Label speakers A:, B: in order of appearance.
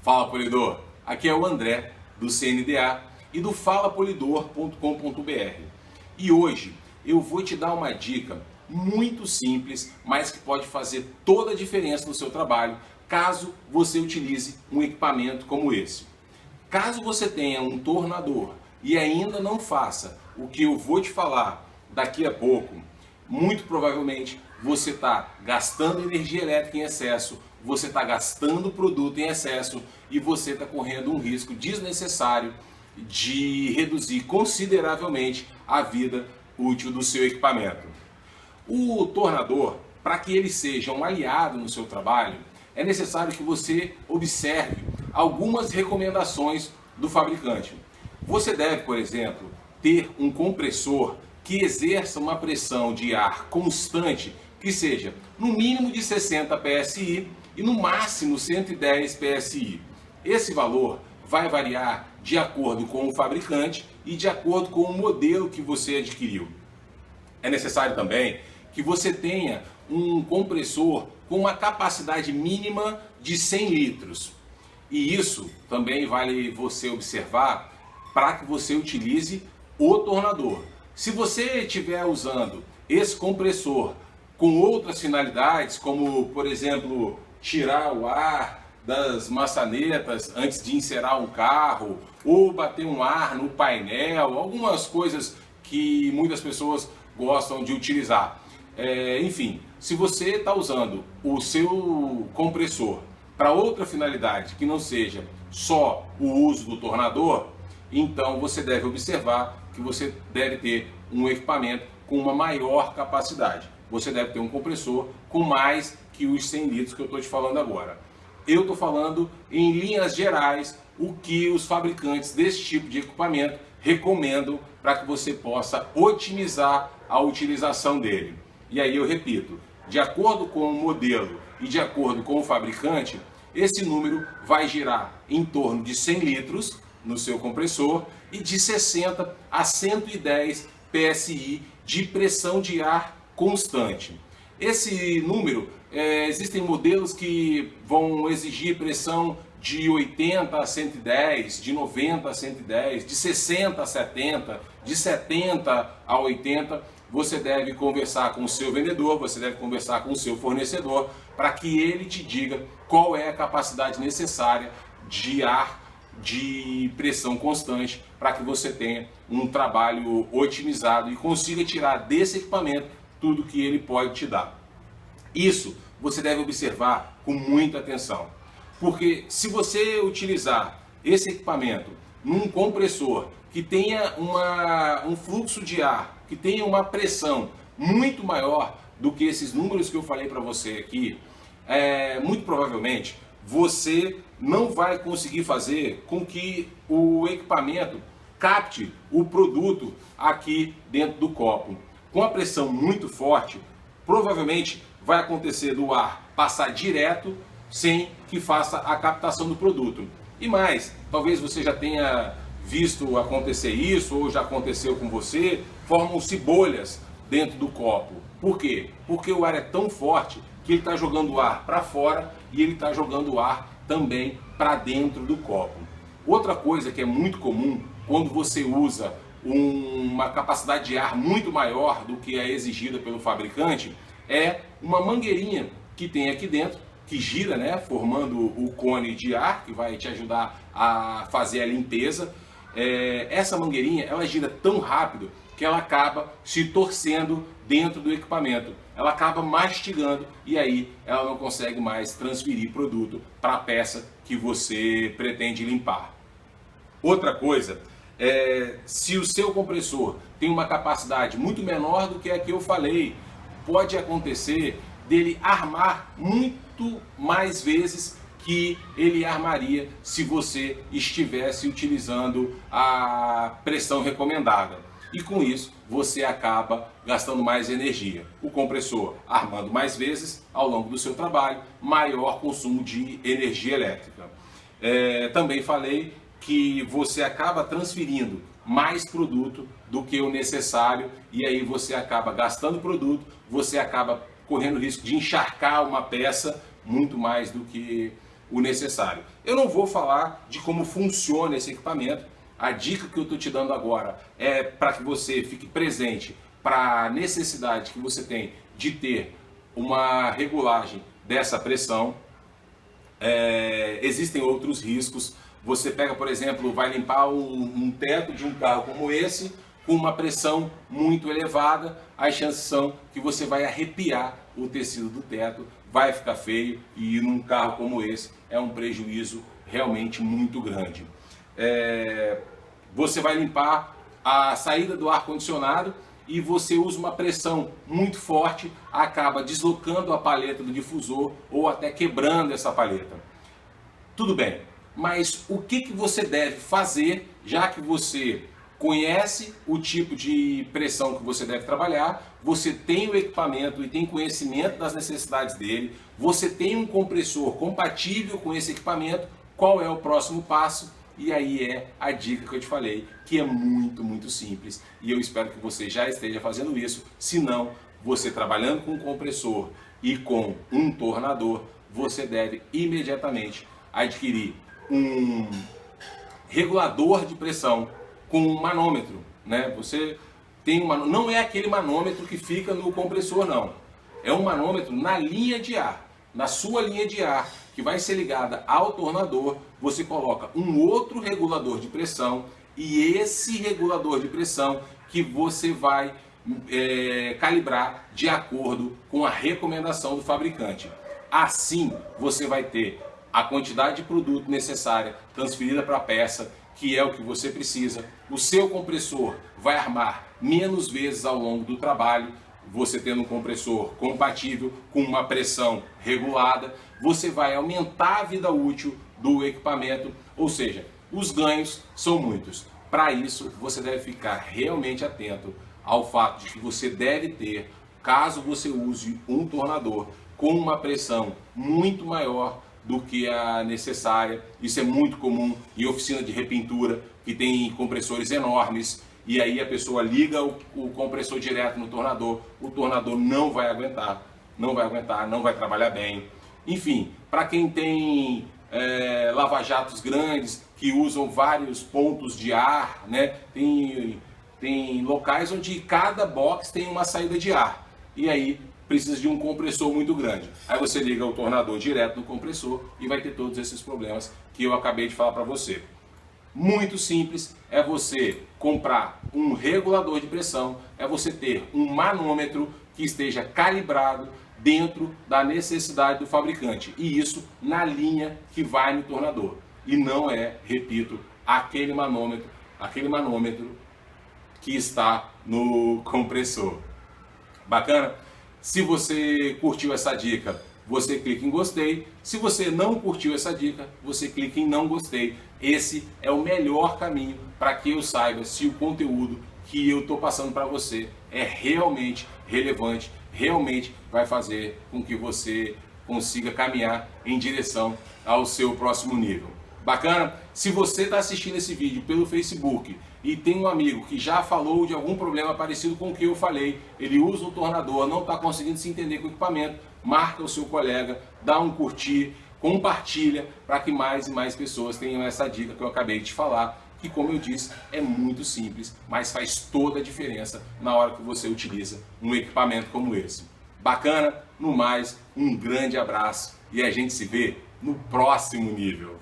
A: Fala Polidor, aqui é o André do CNDA e do falapolidor.com.br. E hoje eu vou te dar uma dica muito simples, mas que pode fazer toda a diferença no seu trabalho, caso você utilize um equipamento como esse. Caso você tenha um tornador e ainda não faça o que eu vou te falar daqui a pouco, muito provavelmente você está gastando energia elétrica em excesso, você está gastando produto em excesso e você está correndo um risco desnecessário de reduzir consideravelmente a vida útil do seu equipamento. O tornador, para que ele seja um aliado no seu trabalho, é necessário que você observe algumas recomendações do fabricante. Você deve, por exemplo, ter um compressor que exerça uma pressão de ar constante, que seja no mínimo de 60 PSI e no máximo 110 PSI. Esse valor vai variar de acordo com o fabricante e de acordo com o modelo que você adquiriu. É necessário também que você tenha um compressor com uma capacidade mínima de 100 litros. E isso também vale você observar para que você utilize o tornador. Se você estiver usando esse compressor com outras finalidades, como por exemplo tirar o ar das maçanetas antes de encerar um carro, ou bater um ar no painel, algumas coisas que muitas pessoas gostam de utilizar. Enfim, se você está usando o seu compressor para outra finalidade que não seja só o uso do tornador, então você deve observar que você deve ter um equipamento com uma maior capacidade. Você deve ter um compressor com mais que os 100 litros que eu estou te falando agora. Eu estou falando em linhas gerais o que os fabricantes desse tipo de equipamento recomendam para que você possa otimizar a utilização dele. E aí eu repito, de acordo com o modelo e de acordo com o fabricante, esse número vai girar em torno de 100 litros no seu compressor e de 60 a 110 PSI de pressão de ar constante. Esse número, existem modelos que vão exigir pressão de 80 a 110, de 90 a 110, de 60 a 70, de 70 a 80. Você deve conversar com o seu vendedor, você deve conversar com o seu fornecedor para que ele te diga qual é a capacidade necessária de ar de pressão constante para que você tenha um trabalho otimizado e consiga tirar desse equipamento tudo que ele pode te dar. Isso você deve observar com muita atenção, porque se você utilizar esse equipamento num compressor que tenha um fluxo de ar, que tenha uma pressão muito maior do que esses números que eu falei para você aqui, muito provavelmente você não vai conseguir fazer com que o equipamento capte o produto aqui dentro do copo. Com a pressão muito forte, provavelmente vai acontecer do ar passar direto sem que faça a captação do produto. E mais, talvez você já tenha visto acontecer isso, ou já aconteceu com você, formam-se bolhas dentro do copo. Por quê? Porque o ar é tão forte que ele está jogando o ar para fora e ele está jogando o ar também para dentro do copo. Outra coisa que é muito comum quando você usa uma capacidade de ar muito maior do que é exigida pelo fabricante é uma mangueirinha que tem aqui dentro, que gira, né, formando o cone de ar que vai te ajudar a fazer a limpeza. Essa mangueirinha ela gira tão rápido que ela acaba se torcendo dentro do equipamento, ela acaba mastigando e aí ela não consegue mais transferir produto para a peça que você pretende limpar. Outra coisa, se o seu compressor tem uma capacidade muito menor do que a que eu falei, pode acontecer dele armar muito mais vezes que ele armaria se você estivesse utilizando a pressão recomendada. E com isso você acaba gastando mais energia. O compressor armando mais vezes ao longo do seu trabalho, maior consumo de energia elétrica. Também falei que você acaba transferindo mais produto do que o necessário e aí você acaba gastando produto, você acaba correndo o risco de encharcar uma peça muito mais do que o necessário. Eu não vou falar de como funciona esse equipamento. A dica que eu estou te dando agora é para que você fique presente para a necessidade que você tem de ter uma regulagem dessa pressão. Existem outros riscos. Você pega, por exemplo, vai limpar um teto de um carro como esse, com uma pressão muito elevada, as chances são que você vai arrepiar o tecido do teto, vai ficar feio, e num carro como esse é um prejuízo realmente muito grande. Você vai limpar a saída do ar-condicionado e você usa uma pressão muito forte, acaba deslocando a paleta do difusor ou até quebrando essa paleta. Tudo bem, mas o que você deve fazer, já que você conhece o tipo de pressão que você deve trabalhar, você tem o equipamento e tem conhecimento das necessidades dele, você tem um compressor compatível com esse equipamento, qual é o próximo passo? E aí é a dica que eu te falei, que é muito simples, e eu espero que você já esteja fazendo isso. Se não, você trabalhando com um compressor e com um tornador, você deve imediatamente adquirir um regulador de pressão com um manômetro, né? Você tem não é aquele manômetro que fica no compressor, não. É um manômetro na linha de ar, na sua linha de ar, que vai ser ligada ao tornador. Você coloca um outro regulador de pressão, e esse regulador de pressão que você vai calibrar de acordo com a recomendação do fabricante. Assim você vai ter a quantidade de produto necessária transferida para a peça, que é o que você precisa. O seu compressor vai armar menos vezes ao longo do trabalho. Você tendo um compressor compatível com uma pressão regulada, você vai aumentar a vida útil do equipamento, ou seja, os ganhos são muitos. Para isso, você deve ficar realmente atento ao fato de que você deve ter, caso você use um tornador com uma pressão muito maior do que a necessária. Isso é muito comum em oficina de repintura, que tem compressores enormes, e aí a pessoa liga o compressor direto no tornador, o tornador não vai aguentar, não vai trabalhar bem. Enfim, para quem tem lava-jatos grandes, que usam vários pontos de ar, né? Tem locais onde cada box tem uma saída de ar, e aí precisa de um compressor muito grande. Aí você liga o tornador direto no compressor e vai ter todos esses problemas que eu acabei de falar para você. Muito simples, é você comprar um regulador de pressão, é você ter um manômetro que esteja calibrado dentro da necessidade do fabricante, e isso na linha que vai no tornador, e não é, repito, aquele manômetro que está no compressor. Bacana? Se você curtiu essa dica, você clica em gostei. Se você não curtiu essa dica, você clica em não gostei. Esse é o melhor caminho para que eu saiba se o conteúdo que eu estou passando para você é realmente relevante, realmente vai fazer com que você consiga caminhar em direção ao seu próximo nível. Bacana? Se você está assistindo esse vídeo pelo Facebook e tem um amigo que já falou de algum problema parecido com o que eu falei, ele usa o tornador, não está conseguindo se entender com o equipamento, marca o seu colega, dá um curtir, compartilha, para que mais e mais pessoas tenham essa dica que eu acabei de falar, que, como eu disse, é muito simples, mas faz toda a diferença na hora que você utiliza um equipamento como esse. Bacana? No mais, um grande abraço e a gente se vê no próximo nível.